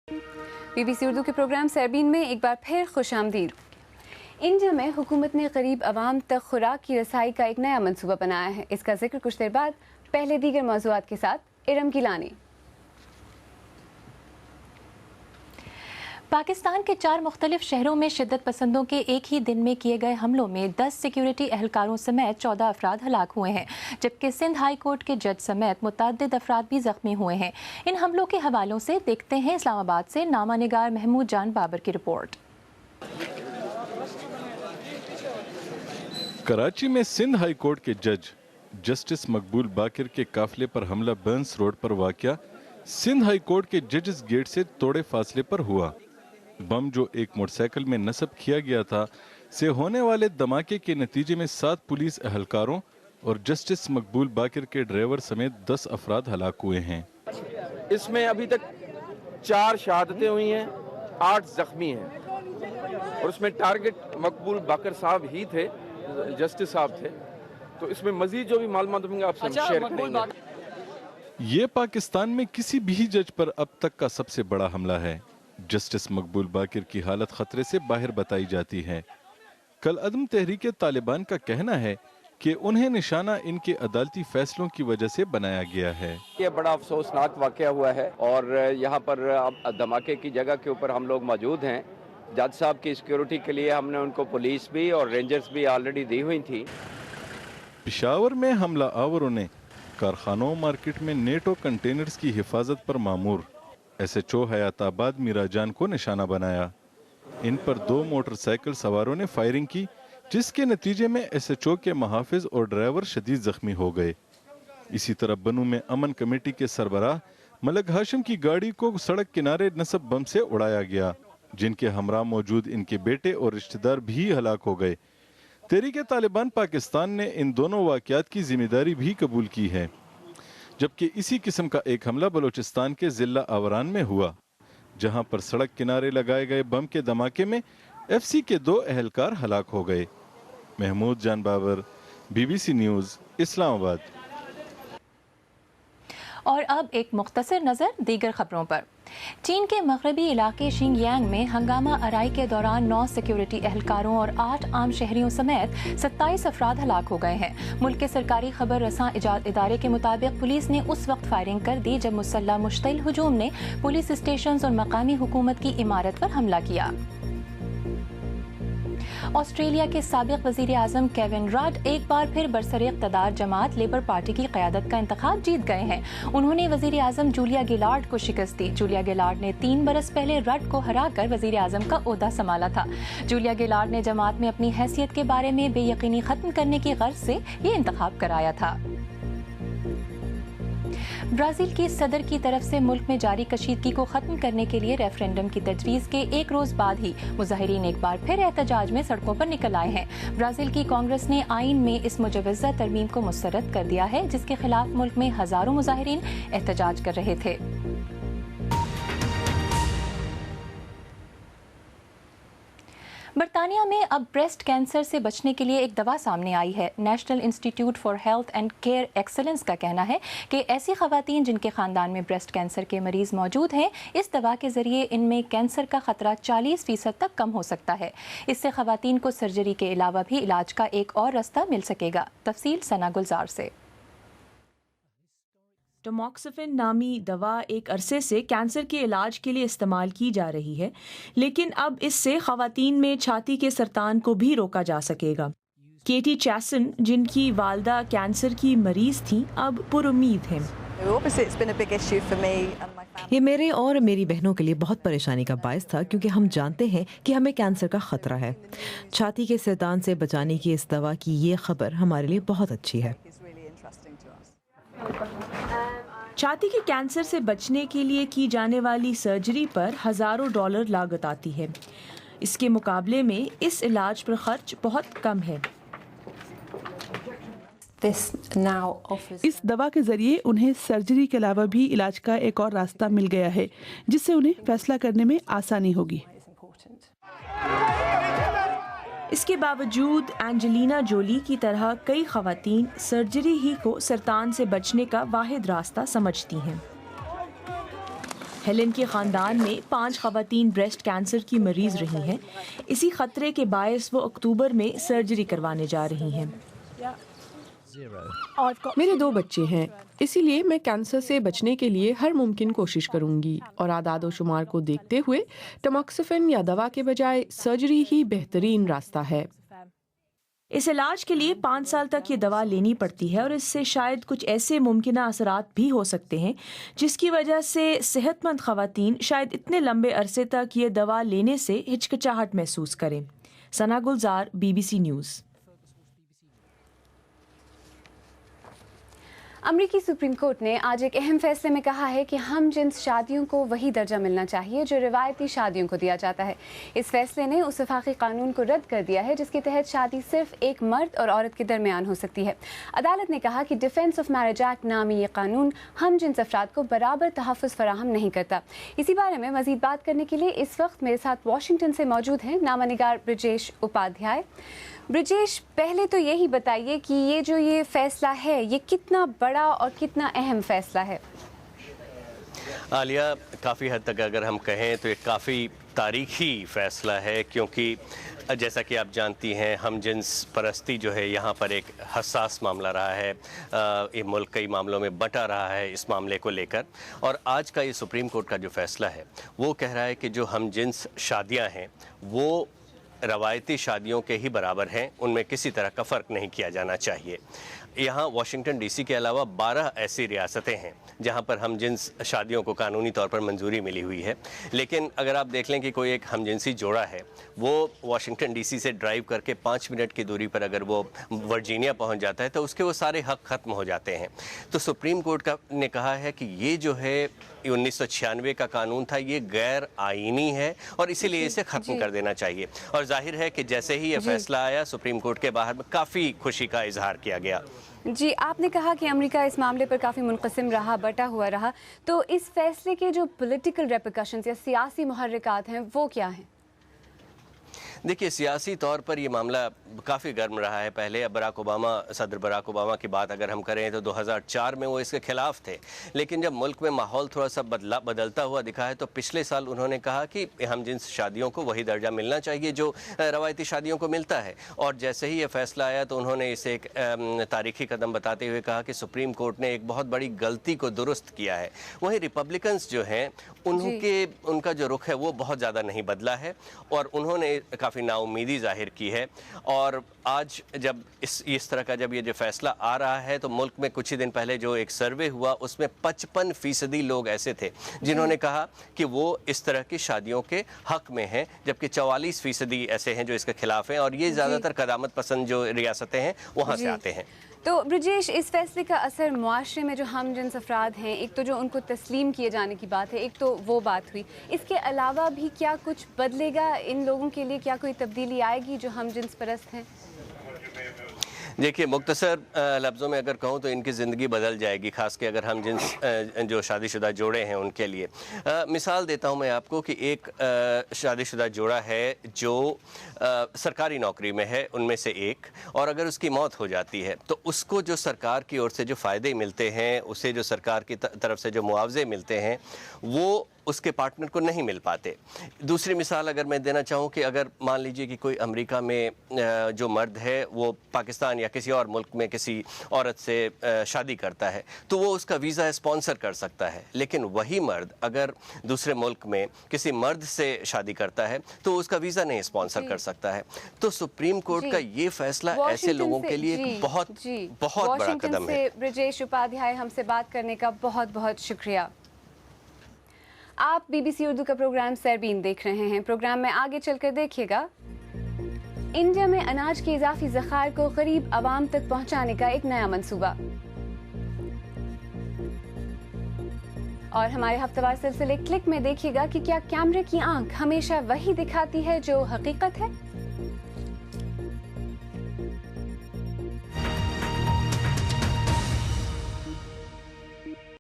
BBC Urdu کے programme سیربین میں ایک بار پھر خوش آمدید۔ انڈیا میں حکومت نے غریب عوام تک خوراک کی رسائی کا ایک نیا منصوبہ بنایا ہے۔ اس کا ذکر کچھ دیر بعد، پہلے دیگر موضوعات کے ساتھ ارم گیلانی۔ پاکستان کے 4 مختلف شہروں میں شدت پسندوں کے ایک ہی دن میں کیے گئے حملوں میں 10 سیکیورٹی اہلکاروں سمیت 14 افراد ہلاک ہوئے ہیں، جبکہ سندھ ہائی کورٹ کے جج سمیت متعدد افراد بھی زخمی ہوئے ہیں۔ ان حملوں کے حوالوں سے دیکھتے ہیں اسلام آباد سے نامہ نگار محمود جان بابر کی رپورٹ۔ کراچی میں سندھ ہائی کورٹ کے جج جسٹس مقبول باقر کے قافلے پر حملہ برنس روڈ پر واقع سندھ ہائی کورٹ کے ججز گیٹ سے تھوڑے فاصلے پر ہوا۔ بم جو ایک موٹر سائیکل میں نصب کیا گیا تھا سے ہونے والے دھماکے کے نتیجے میں 7 پولیس اہلکاروں اور جسٹس مقبول باقر کے ڈرائیور سمیت 10 افراد ہلاک ہوئے ہیں۔ اس میں ابھی تک 4 شہادتیں ہوئی ہیں، 8 زخمی ہیں، اور اس میں ٹارگٹ مقبول باقر صاحب ہی تھے، جسٹس صاحب تھے۔ تو اس میں مزید جو بھی معلومات ہوں گے آپ سے شیئر کریں گے۔ یہ پاکستان میں کسی بھی جج پر اب تک کا سب سے بڑا حملہ ہے۔ جسٹس مقبول باقر کی حالت خطرے سے باہر بتائی جاتی ہے۔ کل عدم تحریک طالبان کا کہنا ہے کہ انہیں نشانہ ان کے عدالتی فیصلوں کی وجہ سے بنایا گیا ہے۔ یہ بڑا افسوسناک واقعہ ہوا ہے، اور یہاں پر دھماکے کی جگہ کے اوپر ہم لوگ موجود ہیں۔ جج صاحب کی سیکیورٹی کے لیے ہم نے ان کو پولیس بھی اور رینجرز بھی آلریڈی دی ہوئی تھی۔ پشاور میں حملہ آوروں نے کارخانوں مارکیٹ میں نیٹو کنٹینرز کی حفاظت پر مامور ایس ایچ او حیات آباد میرا جان کو نشانہ بنایا۔ ان پر 2 موٹر سائیکل سواروں نے فائرنگ کی، جس کے نتیجے میں ایس ایچ او کے محافظ اور ڈرائیور شدید زخمی ہو گئے۔ اسی طرح بنو میں امن کمیٹی کے سربراہ ملک ہاشم کی گاڑی کو سڑک کنارے نصب بم سے اڑایا گیا، جن کے ہمراہ موجود ان کے بیٹے اور رشتہ دار بھی ہلاک ہو گئے۔ تحریک طالبان پاکستان نے ان دونوں واقعات کی ذمہ داری بھی قبول کی ہے، جبکہ اسی قسم کا ایک حملہ بلوچستان کے ضلع آوران میں ہوا، جہاں پر سڑک کنارے لگائے گئے بم کے دھماکے میں ایف سی کے 2 اہلکار ہلاک ہو گئے۔ محمود جان بابر، BBC نیوز، اسلام آباد۔ اور اب ایک مختصر نظر دیگر خبروں پر۔ چین کے مغربی علاقے شینگ یانگ میں ہنگامہ آرائی کے دوران 9 سیکیورٹی اہلکاروں اور 8 عام شہریوں سمیت 27 افراد ہلاک ہو گئے ہیں۔ ملک کے سرکاری خبر رساں ادارے کے مطابق پولیس نے اس وقت فائرنگ کر دی جب مسلح مشتعل ہجوم نے پولیس اسٹیشنز اور مقامی حکومت کی عمارت پر حملہ کیا۔ آسٹریلیا کے سابق وزیر اعظم کیون رڈ ایک بار پھر برسر اقتدار جماعت لیبر پارٹی کی قیادت کا انتخاب جیت گئے ہیں۔ انہوں نے وزیر اعظم جولیا گلارڈ کو شکست دی۔ جولیا گلارڈ نے 3 برس پہلے رڈ کو ہرا کر وزیر اعظم کا عہدہ سنبھالا تھا۔ جولیا گلارڈ نے جماعت میں اپنی حیثیت کے بارے میں بے یقینی ختم کرنے کی غرض سے یہ انتخاب کرایا تھا۔ برازیل کی صدر کی طرف سے ملک میں جاری کشیدگی کو ختم کرنے کے لیے ریفرینڈم کی تجویز کے 1 روز بعد ہی مظاہرین ایک بار پھر احتجاج میں سڑکوں پر نکل آئے ہیں۔ برازیل کی کانگریس نے آئین میں اس مجوزہ ترمیم کو مسترد کر دیا ہے، جس کے خلاف ملک میں ہزاروں مظاہرین احتجاج کر رہے تھے۔ برطانیہ میں اب بریسٹ کینسر سے بچنے کے لیے ایک دوا سامنے آئی ہے۔ نیشنل انسٹی ٹیوٹ for health and care excellence کا کہنا ہے کہ ایسی خواتین جن کے خاندان میں بریسٹ کینسر کے مریض موجود ہیں، اس دوا کے ذریعے ان میں کینسر کا خطرہ 40% تک کم ہو سکتا ہے۔ اس سے خواتین کو سرجری کے علاوہ بھی علاج کا ایک اور راستہ مل سکے گا۔ تفصیل ثنا گلزار سے۔ ٹاماکسفن نامی دوا ایک عرصے سے کینسر کے علاج کے لیے استعمال کی جا رہی ہے، لیکن اب اس سے خواتین میں چھاتی کے سرطان کو بھی روکا جا سکے گا۔ کیٹی چیسن، جن کی والدہ کینسر کی مریض تھیں، اب پر امید ہیں۔ یہ میرے اور میری بہنوں کے لیے بہت پریشانی کا باعث تھا، کیونکہ ہم جانتے ہیں کہ ہمیں کینسر کا خطرہ ہے۔ چھاتی کے سرطان سے بچانے کی اس دوا کی یہ خبر ہمارے لیے بہت اچھی ہے۔ چھاتی کے کینسر سے بچنے کے لیے کی جانے والی سرجری پر ہزاروں ڈالر لاگت آتی ہے۔ اس کے مقابلے میں اس علاج پر خرچ بہت کم ہے۔ اس دوا کے ذریعے انہیں سرجری کے علاوہ بھی علاج کا ایک اور راستہ مل گیا ہے، جس سے انہیں فیصلہ کرنے میں آسانی ہوگی۔ اس کے باوجود اینجلینا جولی کی طرح کئی خواتین سرجری ہی کو سرطان سے بچنے کا واحد راستہ سمجھتی ہیں۔ ہیلن کے خاندان میں 5 خواتین بریسٹ کینسر کی مریض رہی ہیں. اسی خطرے کے باعث وہ اکتوبر میں سرجری کروانے جا رہی ہیں. میرے 2 بچے ہیں، اسی لیے میں کینسر سے بچنے کے لیے ہر ممکن کوشش کروں گی، اور اعداد و شمار کو دیکھتے ہوئے ٹماکسفین یا دوا کے بجائے سرجری ہی بہترین راستہ ہے. اس علاج کے لیے 5 سال تک یہ دوا لینی پڑتی ہے، اور اس سے شاید کچھ ایسے ممکنہ اثرات بھی ہو سکتے ہیں جس کی وجہ سے صحت مند خواتین شاید اتنے لمبے عرصے تک یہ دوا لینے سے ہچکچاہٹ محسوس کریں. ثنا گلزار، BBC نیوز. امریکی سپریم کورٹ نے آج ایک اہم فیصلے میں کہا ہے کہ ہم جنس شادیوں کو وہی درجہ ملنا چاہیے جو روایتی شادیوں کو دیا جاتا ہے. اس فیصلے نے اس وفاقی قانون کو رد کر دیا ہے جس کے تحت شادی صرف ایک مرد اور عورت کے درمیان ہو سکتی ہے. عدالت نے کہا کہ ڈیفینس آف میرج ایکٹ نامی یہ قانون ہم جنس افراد کو برابر تحفظ فراہم نہیں کرتا. اسی بارے میں مزید بات کرنے کے لیے اس وقت میرے ساتھ واشنگٹن سے موجود ہیں نامہ نگار برجیش اپادھیائے. برجیش، پہلے تو یہی بتائیے کہ یہ فیصلہ ہے یہ کتنا بڑا اور کتنا اہم فیصلہ ہے؟ عالیہ، کافی حد تک اگر ہم کہیں تو یہ کافی تاریخی فیصلہ ہے، کیونکہ جیسا کہ آپ جانتی ہیں ہم جنس پرستی جو ہے یہاں پر ایک حساس معاملہ رہا ہے. یہ ملک کئی معاملوں میں بٹا رہا ہے اس معاملے کو لے کر، اور آج کا یہ سپریم کورٹ کا جو فیصلہ ہے وہ کہہ رہا ہے کہ جو ہم جنس شادیاں ہیں وہ روایتی شادیوں کے ہی برابر ہیں، ان میں کسی طرح کا فرق نہیں کیا جانا چاہیے. یہاں واشنگٹن ڈی سی کے علاوہ 12 ایسی ریاستیں ہیں جہاں پر ہم جنس شادیوں کو قانونی طور پر منظوری ملی ہوئی ہے. لیکن اگر آپ دیکھ لیں کہ کوئی ایک ہم جنسی جوڑا ہے وہ واشنگٹن ڈی سی سے ڈرائیو کر کے 5 منٹ کی دوری پر اگر وہ ورجینیا پہنچ جاتا ہے تو اس کے وہ سارے حق ختم ہو جاتے ہیں. تو سپریم کورٹ نے کہا ہے کہ یہ جو ہے 1996 کا قانون تھا یہ غیر آئینی ہے اور اسی لیے اسے ختم کر دینا چاہیے. اور ظاہر ہے کہ جیسے ہی یہ فیصلہ آیا سپریم کورٹ کے باہر میں کافی خوشی کا اظہار کیا گیا. جی، آپ نے کہا کہ امریکہ اس معاملے پر کافی منقسم رہا، بٹا ہوا رہا، تو اس فیصلے کے جو پولیٹیکل ریپرکشنز یا سیاسی محرکات ہیں وہ کیا ہیں؟ دیکھیے، سیاسی طور پر یہ معاملہ کافی گرم رہا ہے. پہلے صدر براک اوباما کی بات اگر ہم کریں تو 2004 میں وہ اس کے خلاف تھے، لیکن جب ملک میں ماحول تھوڑا سا بدلتا ہوا دکھا ہے تو پچھلے سال انہوں نے کہا کہ ہم جنس شادیوں کو وہی درجہ ملنا چاہیے جو روایتی شادیوں کو ملتا ہے. اور جیسے ہی یہ فیصلہ آیا تو انہوں نے اسے ایک تاریخی قدم بتاتے ہوئے کہا کہ سپریم کورٹ نے ایک بہت بڑی غلطی کو درست کیا ہے. وہیں ریپبلکنز جو ہیں ان کا جو رخ ہے وہ بہت زیادہ نہیں بدلا ہے اور انہوں نے کافی نا امیدی ظاہر کی ہے. اور آج جب اس طرح کا جب یہ جو فیصلہ آ رہا ہے تو ملک میں کچھ ہی دن پہلے جو ایک سروے ہوا اس میں 55% لوگ ایسے تھے جنہوں نے کہا کہ وہ اس طرح کی شادیوں کے حق میں ہیں، جبکہ 44% ایسے ہیں جو اس کے خلاف ہیں، اور یہ زیادہ تر قدامت پسند جو ریاستیں ہیں وہاں سے آتے ہیں. تو برجیش، اس فیصلے کا اثر معاشرے میں جو ہم جنس افراد ہیں، ایک تو جو ان کو تسلیم کیے جانے کی بات ہے، ایک تو وہ بات ہوئی، اس کے علاوہ بھی کیا کچھ بدلے گا ان لوگوں کے لیے؟ کیا کوئی تبدیلی آئے گی جو ہم جنس پرست ہیں؟ دیکھیے، مختصر لفظوں میں اگر کہوں تو ان کی زندگی بدل جائے گی، خاص کہ اگر ہم جنس جو شادی شدہ جوڑے ہیں ان کے لیے. مثال دیتا ہوں میں آپ کو کہ ایک شادی شدہ جوڑا ہے جو سرکاری نوکری میں ہے ان میں سے ایک، اور اگر اس کی موت ہو جاتی ہے تو اس کو جو سرکار کی اور سے جو فائدے ملتے ہیں، اسے جو سرکار کی طرف سے جو معاوضے ملتے ہیں وہ اس کے پارٹنر کو نہیں مل پاتے. دوسری مثال اگر میں دینا چاہوں کہ اگر مان لیجئے کہ کوئی امریکہ میں جو مرد ہے وہ پاکستان یا کسی اور ملک میں کسی عورت سے شادی کرتا ہے تو وہ اس کا ویزا اسپانسر کر سکتا ہے، لیکن وہی مرد اگر دوسرے ملک میں کسی مرد سے شادی کرتا ہے تو اس کا ویزا نہیں اسپانسر کر سکتا ہے. تو سپریم کورٹ کا یہ فیصلہ ایسے لوگوں کے لیے ایک بہت بڑا قدم ہے. برجیش اپادھیائے، ہم سے بات کرنے کا بہت بہت شکریہ. آپ BBC اردو کا پروگرام سیربین دیکھ رہے ہیں. پروگرام میں آگے چل کر دیکھیے گا، انڈیا میں اناج کے اضافی ذخائر کو غریب عوام تک پہنچانے کا ایک نیا منصوبہ. اور ہمارے ہفتہ وار سلسلے کلک میں دیکھیے گا کہ کیا کیمرے کی آنکھ ہمیشہ وہی دکھاتی ہے جو حقیقت ہے؟